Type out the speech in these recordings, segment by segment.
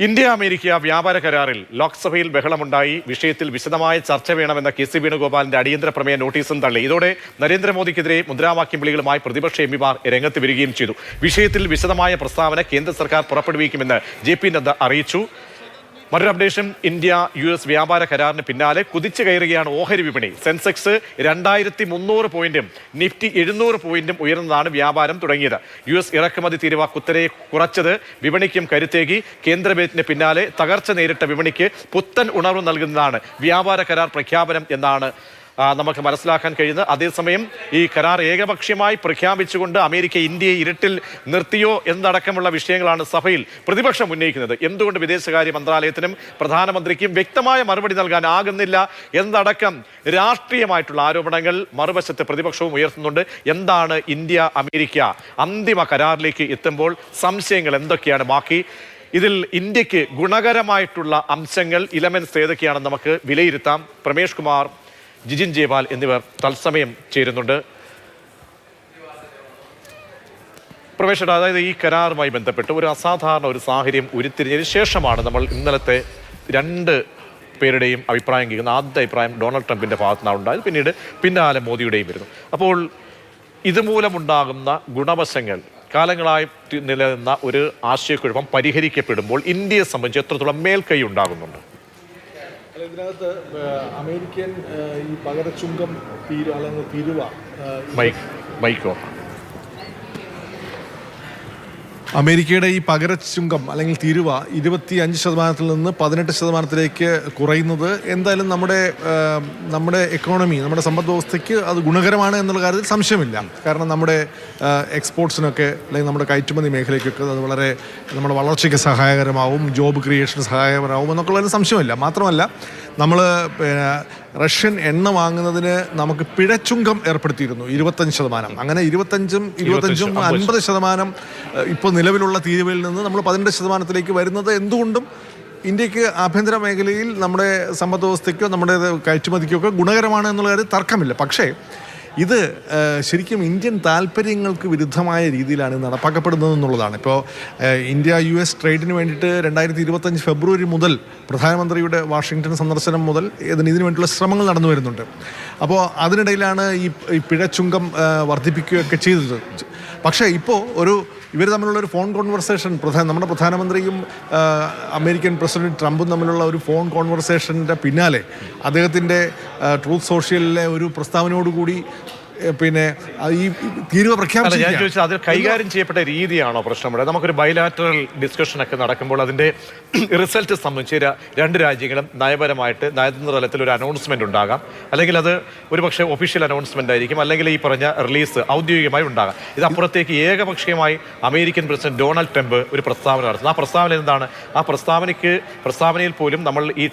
India America വ്യാപാര കരാറിൽ ലോക്സഭയിൽ ബഹളമുണ്ടായി. വിഷയത്തിൽ വിശദമായ ചർച്ച വേണമെന്ന കെ സി വേണുഗോപാലിന്റെ അടിയന്തര പ്രമേയ നോട്ടീസും തള്ളി. ഇതോടെ നരേന്ദ്രമോദിക്കെതിരെ മുദ്രാവാക്യം വിളികളുമായി പ്രതിപക്ഷ എംപിമാർ രംഗത്ത് വരികയും ചെയ്തു. വിഷയത്തിൽ വിശദമായ പ്രസ്താവന കേന്ദ്ര സർക്കാർ പുറപ്പെടുവിക്കുമെന്ന് ജെ.പി. നദ്ദ അറിയിച്ചു. മറ്റൊരു അപ്ഡേഷൻ, ഇന്ത്യ US വ്യാപാര കരാറിന് പിന്നാലെ കുതിച്ചു കയറുകയാണ് ഓഹരി വിപണി. സെൻസെക്സ് 2300 പോയിന്റും നിഫ്റ്റി 700 പോയിന്റും ഉയർന്നതാണ് വ്യാപാരം തുടങ്ങിയത്. US ഇറക്കുമതി തീരുവ കുത്തനെ കുറച്ചത് വിപണിക്കും കരുത്തേകി. കേന്ദ്ര ബജറ്റിന് പിന്നാലെ തകർച്ച നേരിട്ട വിപണിക്ക് പുത്തൻ ഉണർവ് നൽകുന്നതാണ് വ്യാപാര കരാർ പ്രഖ്യാപനം എന്നാണ് നമുക്ക് മനസ്സിലാക്കാൻ കഴിയുന്നത്. അതേസമയം ഈ കരാർ ഏകപക്ഷീയമായി പ്രഖ്യാപിച്ചുകൊണ്ട് അമേരിക്ക ഇന്ത്യയെ ഇരുട്ടിൽ നിർത്തിയോ എന്നടക്കമുള്ള വിഷയങ്ങളാണ് സഭയിൽ പ്രതിപക്ഷം ഉന്നയിക്കുന്നത്. എന്തുകൊണ്ട് വിദേശകാര്യ മന്ത്രാലയത്തിനും പ്രധാനമന്ത്രിക്കും വ്യക്തമായ മറുപടി നൽകാൻ ആകുന്നില്ല എന്നടക്കം രാഷ്ട്രീയമായിട്ടുള്ള ആരോപണങ്ങൾ മറുവശത്ത് പ്രതിപക്ഷവും ഉയർത്തുന്നുണ്ട്. എന്താണ് ഇന്ത്യ അമേരിക്ക അന്തിമ കരാറിലേക്ക് എത്തുമ്പോൾ സംശയങ്ങൾ എന്തൊക്കെയാണ് ബാക്കി? ഇതിൽ ഇന്ത്യക്ക് ഗുണകരമായിട്ടുള്ള അംശങ്ങൾ, ഇലമെന്റ്സ് ഏതൊക്കെയാണെന്ന് നമുക്ക് വിലയിരുത്താം. പ്രമേഷ് കുമാർ, ജിജിൻ ജയ്പാൽ എന്നിവർ തത്സമയം ചേരുന്നുണ്ട്. പ്രവേശന, അതായത് ഈ കരാറുമായി ബന്ധപ്പെട്ട് ഒരു അസാധാരണ ഒരു സാഹചര്യം ഉരുത്തിരിഞ്ഞതിന് ശേഷമാണ് നമ്മൾ ഇന്നലത്തെ രണ്ട് പേരുടെയും അഭിപ്രായം കേൾക്കുന്നത്. ആദ്യത്തെ അഭിപ്രായം ഡൊണാൾഡ് ട്രംപിന്റെ ഭാഗത്തുനിന്നാണ് ഉണ്ടായത്, പിന്നാലെ മോദിയുടെയും വരുന്നു. അപ്പോൾ ഇതുമൂലമുണ്ടാകുന്ന ഗുണവശങ്ങൾ, കാലങ്ങളായി നിലനിന്ന ഒരു ആശയക്കുഴപ്പം പരിഹരിക്കപ്പെടുമ്പോൾ ഇന്ത്യയെ സംബന്ധിച്ച് എത്രത്തോളം മേൽക്കൈ ഉണ്ടാകുന്നുണ്ട്? ഇതിനകത്ത് അമേരിക്കൻ ഈ പകരച്ചുങ്കം അല്ലെങ്കിൽ തീരുവ അമേരിക്കയുടെ ഈ പകരച്ചുങ്കം അല്ലെങ്കിൽ തീരുവ 25% നിന്ന് 18% കുറയുന്നത് എന്തായാലും നമ്മുടെ എക്കോണമി, നമ്മുടെ സമ്പദ് വ്യവസ്ഥയ്ക്ക് അത് ഗുണകരമാണ് എന്നുള്ള കാര്യത്തിൽ സംശയമില്ല. കാരണം നമ്മുടെ എക്സ്പോർട്സിനൊക്കെ അല്ലെങ്കിൽ നമ്മുടെ കയറ്റുമതി മേഖലയ്ക്കൊക്കെ അത് വളരെ നമ്മുടെ വളർച്ചയ്ക്ക് സഹായകരമാവും, ജോബ് ക്രിയേഷന് സഹായകരമാവും എന്നൊക്കെയുള്ളതിന് സംശയമില്ല. മാത്രമല്ല, നമ്മൾ റഷ്യൻ എണ്ണ വാങ്ങുന്നതിന് നമുക്ക് പിഴച്ചുങ്കം ഏർപ്പെടുത്തിയിരുന്നു 25%. അങ്ങനെ 25-ഉം 50% ഇപ്പോൾ നിലവിലുള്ള തീരുവയിൽ നിന്ന് നമ്മൾ 18% വരുന്നത് എന്തുകൊണ്ടും ഇന്ത്യക്ക് ആഭ്യന്തര മേഖലയിൽ നമ്മുടെ സമ്പദ് വ്യവസ്ഥയ്ക്കോ നമ്മുടെ കയറ്റുമതിക്കൊക്കെ ഗുണകരമാണ് എന്നുള്ള കാര്യം തർക്കമില്ല. പക്ഷേ ഇത് ശരിക്കും ഇന്ത്യൻ താല്പര്യങ്ങൾക്ക് വിരുദ്ധമായ രീതിയിലാണ് നടപ്പാക്കപ്പെടുന്നത് എന്നുള്ളതാണ്. ഇപ്പോൾ ഇന്ത്യ US ട്രേഡിന് വേണ്ടിയിട്ട് 2025 ഫെബ്രുവരി മുതൽ പ്രധാനമന്ത്രിയുടെ വാഷിങ്ടൺ സന്ദർശനം മുതൽ ഇതിനു വേണ്ടിയുള്ള ശ്രമങ്ങൾ നടന്നു വരുന്നുണ്ട്. അപ്പോൾ അതിനിടയിലാണ് ഈ പിഴച്ചുങ്കം വർദ്ധിപ്പിക്കുകയൊക്കെ ചെയ്തത്. പക്ഷേ ഇപ്പോൾ ഇവർ തമ്മിലുള്ള ഒരു ഫോൺ കോൺവെർസേഷൻ, നമ്മുടെ പ്രധാനമന്ത്രിയും അമേരിക്കൻ പ്രസിഡന്റ് ട്രംപും തമ്മിലുള്ള ഒരു ഫോൺ കോൺവെർസേഷൻ്റെ പിന്നാലെ അദ്ദേഹത്തിൻ്റെ ട്രൂത്ത് സോഷ്യലിലെ ഒരു പ്രസ്താവനയോടുകൂടി ഈ തീരുവ പ്രഖ്യാപിച്ചു. ഞാൻ ചോദിച്ചത് അതിൽ കൈകാര്യം ചെയ്യപ്പെട്ട രീതിയാണോ പ്രശ്നം? നമുക്കൊരു ബൈലാറ്ററൽ ഡിസ്കഷനൊക്കെ നടക്കുമ്പോൾ അതിൻ്റെ റിസൾട്ട് സംബന്ധിച്ച് രണ്ട് രാജ്യങ്ങളും നയപരമായിട്ട് നയതന്ത്ര തലത്തിൽ ഒരു അനൗൺസ്മെന്റ് ഉണ്ടാകാം, അല്ലെങ്കിൽ അത് ഒരുപക്ഷെ ഒഫീഷ്യൽ അനൗൺസ്മെന്റ് ആയിരിക്കും, അല്ലെങ്കിൽ ഈ പറഞ്ഞ റിലീസ് ഔദ്യോഗികമായി ഉണ്ടാകാം. ഇതപ്പുറത്തേക്ക് ഏകപക്ഷീയമായി അമേരിക്കൻ പ്രസിഡന്റ് ഡൊണാൾഡ് ട്രംപ് ഒരു പ്രസ്താവന നടത്തുന്നു. ആ പ്രസ്താവന എന്താണ്? ആ പ്രസ്താവനയിൽ പോലും നമ്മൾ ഈ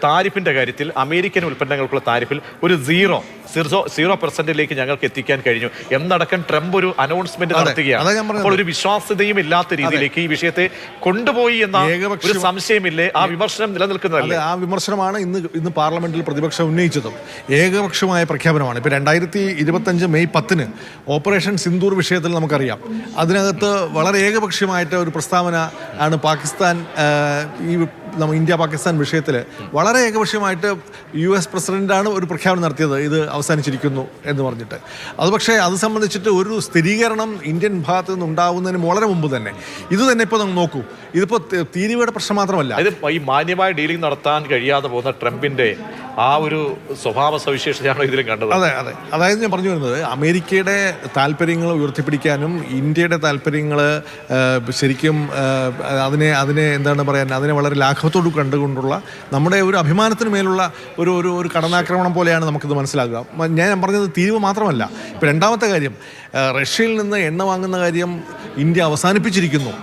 താരിഫിന്റെ കാര്യത്തിൽ അമേരിക്കൻ ഉൽപ്പന്നങ്ങൾക്കുള്ള താരിഫിൽ ഒരു 0% ഞങ്ങൾക്ക് എത്തിക്കാൻ കഴിഞ്ഞു എന്നടക്കം ട്രംപ് ഒരു അനൗൺസ്മെന്റ് നടത്തുകയാണ്. അപ്പോൾ ഒരു വിശ്വാസ്യതയും ഇല്ലാത്ത രീതിയിലേക്ക് ഈ വിഷയത്തെ കൊണ്ടുപോയി എന്ന ഒരു സംശയമില്ലേ? ആ വിമർശനം നിലനിൽക്കുന്നതല്ലേ? ആ വിമർശനമാണ് ഇന്ന് പാർലമെന്റിൽ പ്രതിപക്ഷം ഉന്നയിച്ചതും. ഏകപക്ഷമായ പ്രഖ്യാപനമാണ്. ഇപ്പൊ 2025 മെയ് 10 ഓപ്പറേഷൻ സിന്ദൂർ വിഷയത്തിൽ നമുക്കറിയാം, അതിനകത്ത് വളരെ ഏകപക്ഷീയമായിട്ട് ഒരു പ്രസ്താവന ആണ് പാകിസ്ഥാൻ, ഇന്ത്യ പാകിസ്ഥാൻ വിഷയത്തിൽ വളരെ ഏകപക്ഷീയമായിട്ട് US പ്രസിഡന്റാണ് ഒരു പ്രഖ്യാപനം നടത്തിയത്, ഇത് അവസാനിച്ചിരിക്കുന്നു എന്ന് പറഞ്ഞിട്ട്. അത് സംബന്ധിച്ചിട്ട് ഒരു സ്ഥിരീകരണം ഇന്ത്യൻ ഭാഗത്തു നിന്ന് ഉണ്ടാവുന്നതിന് വളരെ മുമ്പ് തന്നെ ഇത് തന്നെ ഇപ്പോൾ നമ്മൾ നോക്കൂ, ഇതിപ്പോൾ തീരുവയുടെ പ്രശ്നം മാത്രമല്ല, ഇത് ഈ മാന്യമായ ഡീലിംഗ് നടത്താൻ കഴിയാതെ പോകുന്ന ട്രംപിന്റെ ആ ഒരു സ്വഭാവ സവിശേഷതയാണ് ഇതിലും കണ്ടത്. അതെ, അതായത് ഞാൻ പറഞ്ഞു വരുന്നത്, അമേരിക്കയുടെ താല്പര്യങ്ങൾ ഉയർത്തിപ്പിടിക്കാനും ഇന്ത്യയുടെ താല്പര്യങ്ങൾ ശരിക്കും അതിനെ എന്താണ് പറയാൻ, അതിനെ വളരെ ലാഘവത്തോട് കണ്ടുകൊണ്ടുള്ള നമ്മുടെ ഒരു അഭിമാനത്തിന് മേലുള്ള ഒരു കടന്നാക്രമണം പോലെയാണ് നമുക്കിത് മനസ്സിലാക്കുക. ഞാൻ പറഞ്ഞത് തീരുവ മാത്രമല്ല. ഇപ്പോൾ രണ്ടാമത്തെ കാര്യം, റഷ്യയിൽ നിന്ന് എണ്ണ വാങ്ങുന്ന കാര്യം ഇന്ത്യ അവസാനിപ്പിച്ചിരിക്കുന്നു.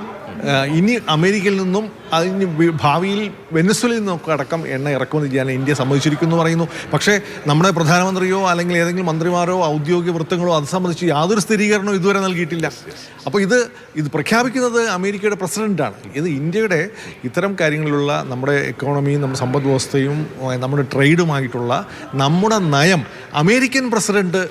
ഇനി അമേരിക്കയിൽ നിന്നും അതിന് ഭാവിയിൽ വെനസ്വേലയിൽ നിന്നൊക്കെ അടക്കം എണ്ണ ഇറക്കുമതി ചെയ്യാൻ ഇന്ത്യ സമ്മതിച്ചിരിക്കുന്നു പറയുന്നു. പക്ഷേ നമ്മുടെ പ്രധാനമന്ത്രിയോ അല്ലെങ്കിൽ ഏതെങ്കിലും മന്ത്രിമാരോ ഔദ്യോഗിക വൃത്തങ്ങളോ അത് സംബന്ധിച്ച് യാതൊരു സ്ഥിരീകരണവും ഇതുവരെ നൽകിയിട്ടില്ല. അപ്പോൾ ഇത് പ്രഖ്യാപിക്കുന്നത് അമേരിക്കയുടെ പ്രസിഡന്റാണ്. ഇത് ഇന്ത്യയുടെ ഇത്തരം കാര്യങ്ങളിലുള്ള നമ്മുടെ എക്കോണമിയും നമ്മുടെ സമ്പദ് വ്യവസ്ഥയും നമ്മുടെ ട്രേഡുമായിട്ടുള്ള നമ്മുടെ നയം അമേരിക്കൻ പ്രസിഡന്റ്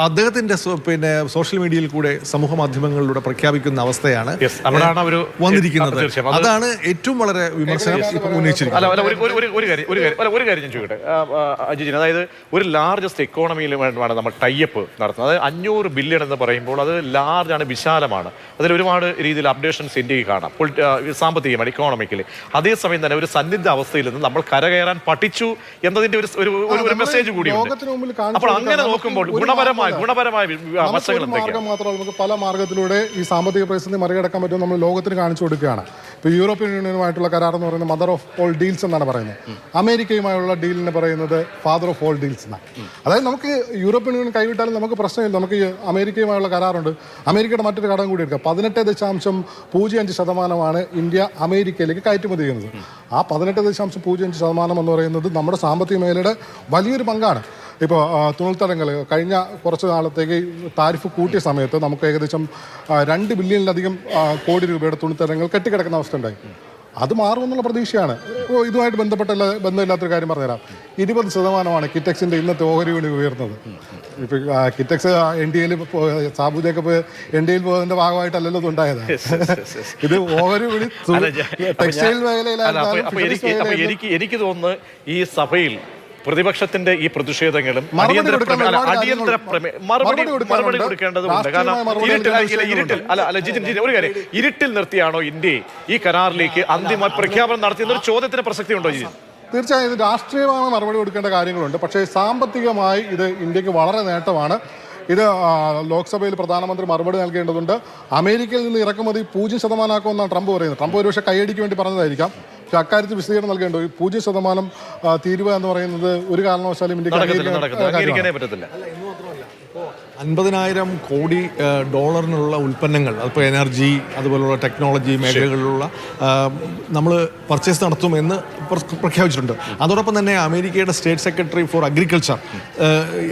അദ്ദേഹത്തിന്റെ പിന്നെ സോഷ്യൽ മീഡിയയിൽ കൂടെ സമൂഹ മാധ്യമങ്ങളിലൂടെ പ്രഖ്യാപിക്കുന്ന അവസ്ഥയാണ് അവിടെയാണ് ഒരു വന്നിരിക്കുന്നത്. അതാണ് ഏറ്റവും വളരെ വിമർശനം ഇപ്പം ഉന്നയിച്ചിരിക്കുന്നത്. ഒരു കാര്യം ഞാൻ ചോദിക്കട്ടെ അജിജിൻ, അതായത് ഒരു ലാർജസ്റ്റ് എക്കോണമിയിൽ വേണ്ടിയാണ് നമ്മൾ ടൈപ്പ് നടത്തുന്നത്. അതായത് 500 ബില്യൺ എന്ന് പറയുമ്പോൾ അത് ലാർജാണ്, വിശാലമാണ്. അതിൽ ഒരുപാട് രീതിയിൽ അപ്ഡേഷൻസ് ഇന്ത്യയിൽ കാണാം, സാമ്പത്തികമായി ഇക്കോണമിക്കലി. അതേസമയം തന്നെ ഒരു സന്നിഗ്ധ അവസ്ഥയിൽ നിന്ന് നമ്മൾ കരകയറാൻ പഠിച്ചു എന്നതിന്റെ ഒരു മെസ്സേജ് കൂടിയുണ്ട്. അപ്പോൾ അങ്ങനെ നോക്കുമ്പോൾ ഗുണപരമായ വശങ്ങൾ മാർഗം മാത്രമല്ല, നമുക്ക് പല മാർഗത്തിലൂടെ ഈ സാമ്പത്തിക പ്രതിസന്ധി മറികടക്കാൻ പറ്റും നമ്മൾ ലോകത്തിന് കാണിച്ചു കൊടുക്കുകയാണ്. ഇപ്പോൾ യൂറോപ്യൻ യൂണിയനുമായിട്ടുള്ള കരാർ എന്ന് പറയുന്നത് മദർ ഓഫ് ഓൾ ഡീൽസ് എന്നാണ് പറയുന്നത്. അമേരിക്കയുമായുള്ള ഡീലിന് പറയുന്നത് ഫാദർ ഓഫ് ഓൾ ഡീൽസ് എന്നാണ്. അതായത് നമുക്ക് യൂറോപ്യൻ യൂണിയൻ കൈവിട്ടാലും നമുക്ക് പ്രശ്നമില്ല. നമുക്ക് അമേരിക്കയുമായുള്ള കരാറുണ്ട്. അമേരിക്കയുടെ മറ്റൊരു ഘടകം കൂടി എടുക്കുക. 18.05% ഇന്ത്യ അമേരിക്കയിലേക്ക് കയറ്റുമതി ചെയ്യുന്നത്. ആ 18.05% എന്ന് പറയുന്നത് നമ്മുടെ സാമ്പത്തിക മേഖലയുടെ വലിയൊരു പങ്കാണ്. ഇപ്പോൾ തുണിത്തരങ്ങൾ കഴിഞ്ഞ കുറച്ച് നാളത്തേക്ക് താരിഫ് കൂട്ടിയ സമയത്ത് നമുക്ക് ഏകദേശം 2 ബില്യണിലധികം കോടി രൂപയുടെ തുണിത്തരങ്ങൾ കെട്ടിക്കിടക്കുന്ന അവസ്ഥ ഉണ്ടായി. അത് മാറുമെന്നുള്ള പ്രതീക്ഷയാണ്. ഇപ്പോൾ ഇതുമായിട്ട് ബന്ധമില്ലാത്തൊരു കാര്യം പറഞ്ഞുതരാം. 20% കിറ്റക്സിൻ്റെ ഇന്നത്തെ ഓഹരി വില ഉയർന്നത്. ഇപ്പോൾ കിറ്റക്സ് NDAയിൽ സാബു ജേക്കബ് NDAയിൽ പോകുന്നതിൻ്റെ ഭാഗമായിട്ടല്ലല്ലോ ഇതുണ്ടായത്. ഇത് ഓഹരി വിളി ടെക്സ്റ്റൈൽ മേഖലയിലായിരുന്നു. എനിക്ക് തോന്നുന്നു ഈ സഭയിൽ പ്രതിപക്ഷത്തിന്റെ ഈ പ്രതിഷേധങ്ങളും മറുപടി കൊടുക്കേണ്ടതുണ്ട്. കാരണം ഒരു കാര്യം, ഇരുട്ടിൽ നിർത്തിയാണോ ഇന്ത്യയെ ഈ കരാറിലേക്ക് അന്തിമ പ്രഖ്യാപനം നടത്തിയ ചോദ്യത്തിന് പ്രസക്തി ഉണ്ടോ? തീർച്ചയായും ഇത് രാഷ്ട്രീയമായ മറുപടി കൊടുക്കേണ്ട കാര്യങ്ങളുണ്ട്. പക്ഷേ സാമ്പത്തികമായി ഇത് ഇന്ത്യക്ക് വളരെ നേട്ടമാണ്. ഇത് ലോക്സഭയിൽ പ്രധാനമന്ത്രി മറുപടി നൽകേണ്ടതുണ്ട്. അമേരിക്കയിൽ നിന്ന് ഇറക്കുമതി 0% ആക്കുമെന്നാണ് ട്രംപ് പറയുന്നത്. ട്രംപ് ഒരുപക്ഷെ കൈയടിക്ക് വേണ്ടി പറഞ്ഞതായിരിക്കാം. പക്ഷെ അക്കാര്യത്തിൽ വിശദീകരണം നൽകേണ്ടത് 0% തീരുവ എന്ന് പറയുന്നത് ഒരു കാരണവശാലും ഇന്ത്യക്ക് പറ്റത്തില്ല. 50,000 കോടി ഡോളറിനുള്ള ഉൽപ്പന്നങ്ങൾ, അതിപ്പോൾ എനർജി അതുപോലുള്ള ടെക്നോളജി മേഖലകളിലുള്ള നമ്മൾ പർച്ചേസ് നടത്തുമെന്ന് പ്രഖ്യാപിച്ചിട്ടുണ്ട്. അതോടൊപ്പം തന്നെ അമേരിക്കയുടെ സ്റ്റേറ്റ് സെക്രട്ടറി ഫോർ അഗ്രികൾച്ചർ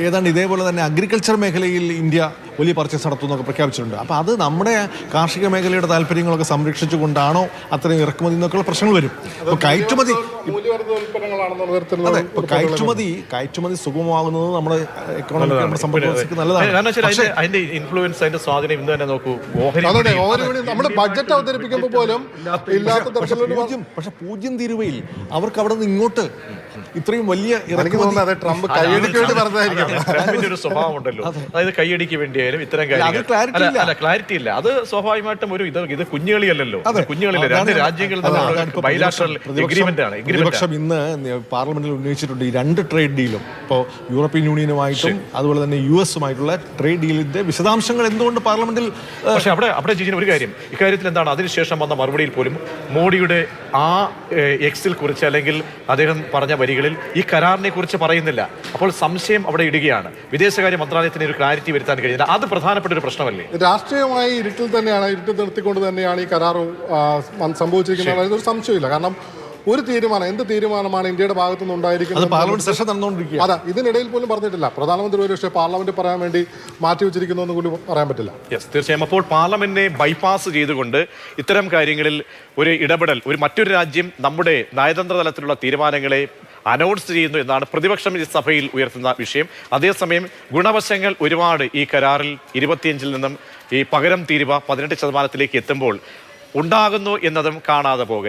ഏതാണ്ട് ഇതേപോലെ തന്നെ അഗ്രികൾച്ചർ മേഖലയിൽ ഇന്ത്യ വലിയ പർച്ചേസ് നടത്തുമെന്നൊക്കെ പ്രഖ്യാപിച്ചിട്ടുണ്ട്. അപ്പോൾ അത് നമ്മുടെ കാർഷിക മേഖലയുടെ താല്പര്യങ്ങളൊക്കെ സംരക്ഷിച്ചുകൊണ്ടാണോ അത്രയും ഇറക്കുമതി എന്നൊക്കെയുള്ള പ്രശ്നങ്ങൾ വരും. ഇപ്പോൾ കയറ്റുമതി സുഗമമാകുന്നത് നമ്മുടെ എക്കോണമിക്ക്, നമ്മുടെ സമ്പദ് വ്യവസ്ഥയ്ക്ക് നല്ലതാണ്. അതിന്റെ ഇൻഫ്ലുവൻസ്, അതിന്റെ സ്വാധീനം ഇന്ന് തന്നെ നോക്കൂ. നമ്മുടെ ബഡ്ജറ്റ് അവതരിപ്പിക്കുമ്പോൾ പോലും പക്ഷെ 0 തീരുവയിൽ അവർക്ക് അവിടെ നിന്ന് ഇങ്ങോട്ട് ഇത്രയും വലിയ ട്രംപിന്റെ ഒരു സ്വഭാവം ഉണ്ടല്ലോ. അതായത് കൈയടിക്ക് വേണ്ടിയായാലും ഇത്തരം കാര്യങ്ങൾ ക്ലാരിറ്റി ഇല്ല. അത് സ്വാഭാവികമായിട്ടും ഒരു ഇത് കുഞ്ഞുകളിയല്ലോ, കുഞ്ഞുകളില്ല. 2 രാജ്യങ്ങളിൽ ബൈലാറ്ററൽ എഗ്രിമെന്റ് ആണ്. പ്രതിപക്ഷം ഇന്ന് പാർലമെന്റിൽ ഉന്നയിച്ചിട്ടുണ്ട് ഈ 2 ട്രേഡ് ഡീലും, ഇപ്പോൾ യൂറോപ്യൻ യൂണിയനുമായിട്ടും അതുപോലെ തന്നെ US-ഉമായിട്ടുള്ള ട്രേഡ് ഡീലിന്റെ വിശദാംശങ്ങൾ എന്തുകൊണ്ട് പാർലമെന്റിൽ. പക്ഷേ അവിടെ ജിജിന് ഒരു കാര്യം, ഇക്കാര്യത്തിൽ എന്താണ് അതിനുശേഷം വന്ന മറുപടിയിൽ പോലും മോഡിയുടെ ആ എക്സിൽ കുറിച്ച് അല്ലെങ്കിൽ അദ്ദേഹം പറഞ്ഞ വരികളിൽ ഈ കരാറിനെ കുറിച്ച് പറയുന്നില്ല. അപ്പോൾ സംശയം അവിടെ ഇടുകയാണ്. വിദേശകാര്യ മന്ത്രാലയത്തിന് ഒരു ക്ലാരിറ്റി വരുത്താൻ കഴിയില്ല. അത് പ്രധാനപ്പെട്ട ഒരു പ്രശ്നമല്ലേ? രാഷ്ട്രീയമായി ഇരുട്ടിൽ നിർത്തിക്കൊണ്ട് തന്നെയാണ് ഈ കരാർ സംഭവിച്ചിരിക്കുന്നത്. ഒരു സംശയമില്ല. കാരണം ഒരു തീരുമാനം, എന്ത് തീരുമാനമാണ് ഇന്ത്യയുടെ ഭാഗത്തു നിന്ന് ഉണ്ടായിരിക്കുന്നത്, പാർലമെന്റ് സെഷൻ നടന്നുകൊണ്ടിരിക്കുക. അതെ, ഇതിനിടയിൽ പോലും പറഞ്ഞിട്ടില്ല. പ്രധാനമന്ത്രി ഒരു പക്ഷേ പാർലമെന്റ് പറയാൻ വേണ്ടി മാറ്റി വെച്ചിരിക്കുന്നു എന്ന് കൂടി പറയാൻ പറ്റില്ല. തീർച്ചയായും. അപ്പോൾ പാർലമെന്റിനെ ബൈപ്പാസ് ചെയ്തുകൊണ്ട് ഇത്തരം കാര്യങ്ങളിൽ ഒരു ഇടപെടൽ, മറ്റൊരു രാജ്യം നമ്മുടെ നയതന്ത്ര തലത്തിലുള്ള തീരുമാനങ്ങളെ അനൗൺസ് ചെയ്യുന്നു എന്നാണ് പ്രതിപക്ഷം ഈ സഭയിൽ ഉയർത്തുന്ന വിഷയം. അതേസമയം ഗുണവശങ്ങൾ ഒരുപാട് ഈ കരാറിൽ 25-ൽ നിന്നും ഈ പകരം തീരുവ 18% എത്തുമ്പോൾ ഉണ്ടാകുന്നു എന്നതും കാണാതെ പോകരുത്.